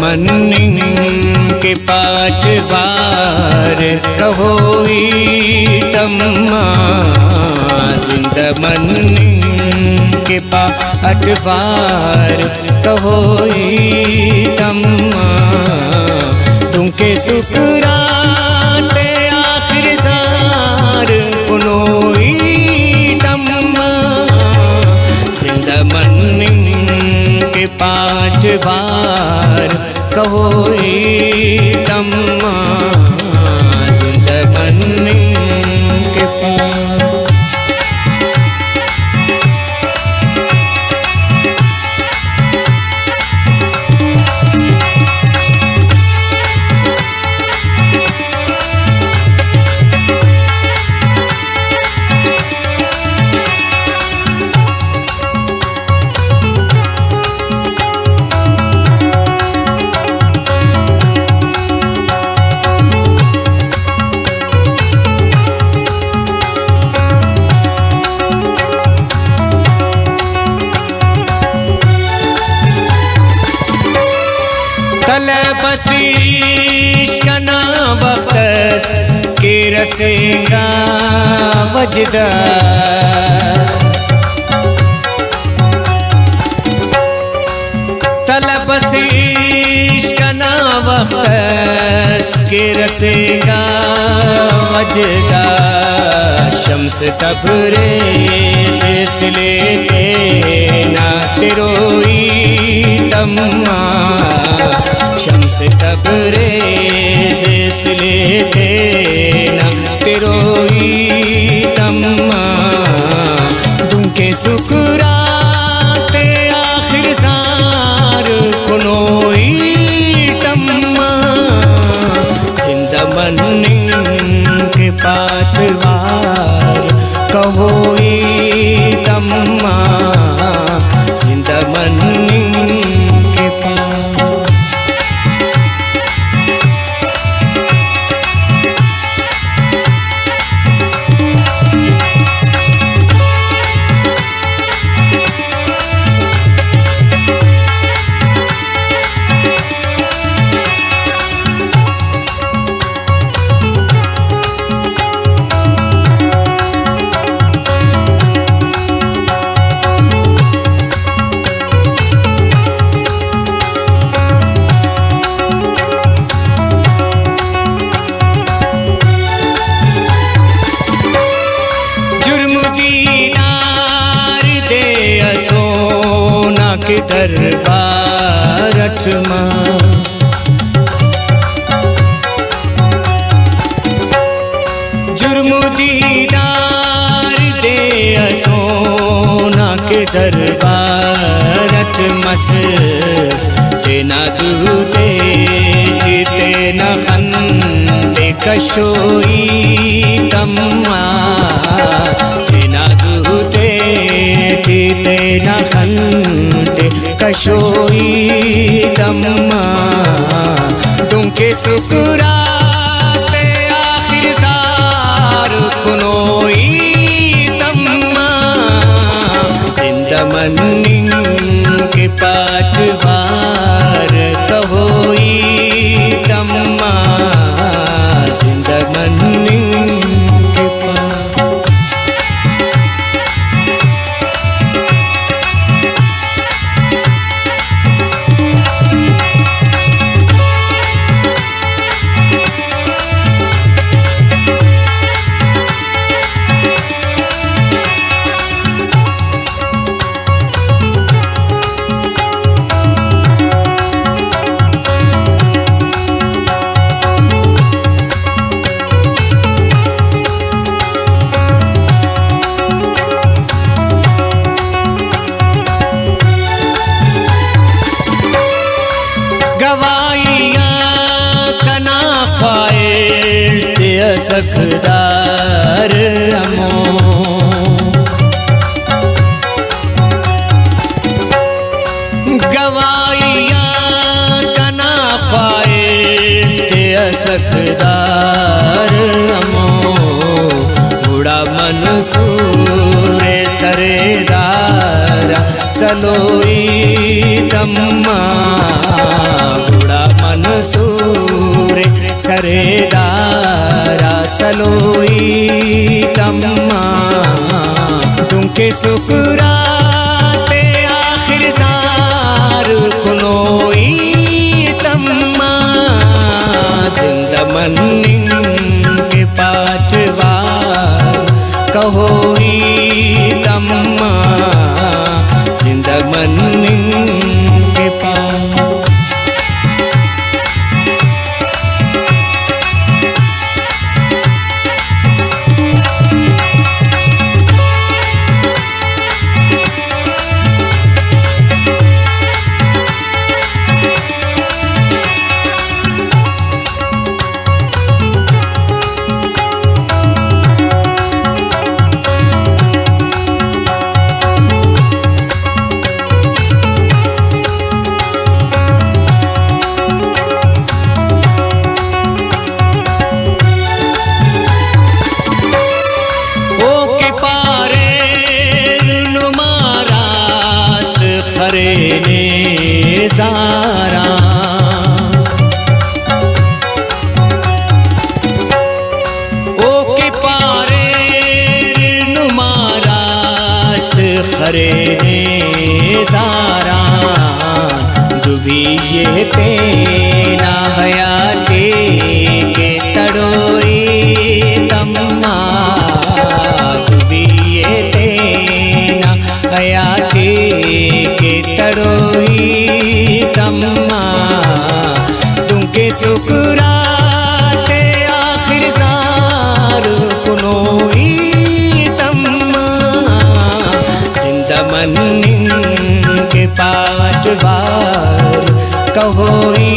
मन्निंग के पाठवार कहोई तम्मा जिंद मन्निंग के पाठवार कहोई तम्मा तुमके सुकराते आखिर सार कुनोई तम्मा जिंद मन्निंग के पाठवार कहोई तम्मा जिंद मन्निंग के पाठ बसीश कना वक्त के रसेगा वजदा तलब बसीश कना वक्त के रसेगा वजदा शम्स तबरेज़ से लेते ना तेरोई तम्मा शम्स तबरेज़ से लेते ना तेरोई तम्मा तुमके सुकराते आखिर सार कुनोई तम्मा जिंद मन्निंग के पाठवार कहोई तम्मा जिंद मन्निंग के पाठ के दरबार अठमा जुर्म दीदार दे सोना के दरबार अठमस तेना दूते जीते न खंदे कशोई तम्मा तेना दूते जीते न खंदे कशोई तम्मा तुमके सुकराते आखिर सार कुनोई तम्मा जिंद मन्निंग के पाठवार कहोई तम्मा जिंद मन्निंग के पाठ सखदार अमो गवाइया कना ख्वाहिश के सखदार अमो बुढ़ा मंसूर सरेदारा सलोई तम्मा बुढ़ा सूरे सरेदारा सलोई तम्मा तुमके सुकराते आखिर सार कुनोई तम्मा जिंदमन के पाठवार कहोई तम्मा जिंदमन के पाठ खरे जारा ओ के पारे नुमारास्त खरे जारा दुविये तेना हयाते के तड़ोई तम्मा दुविये तेना हयाते के तड़ोई तम्मा तुमके सुकराते आखिर सार कुनोई तम्मा जिंदमन के पाठवार कहोई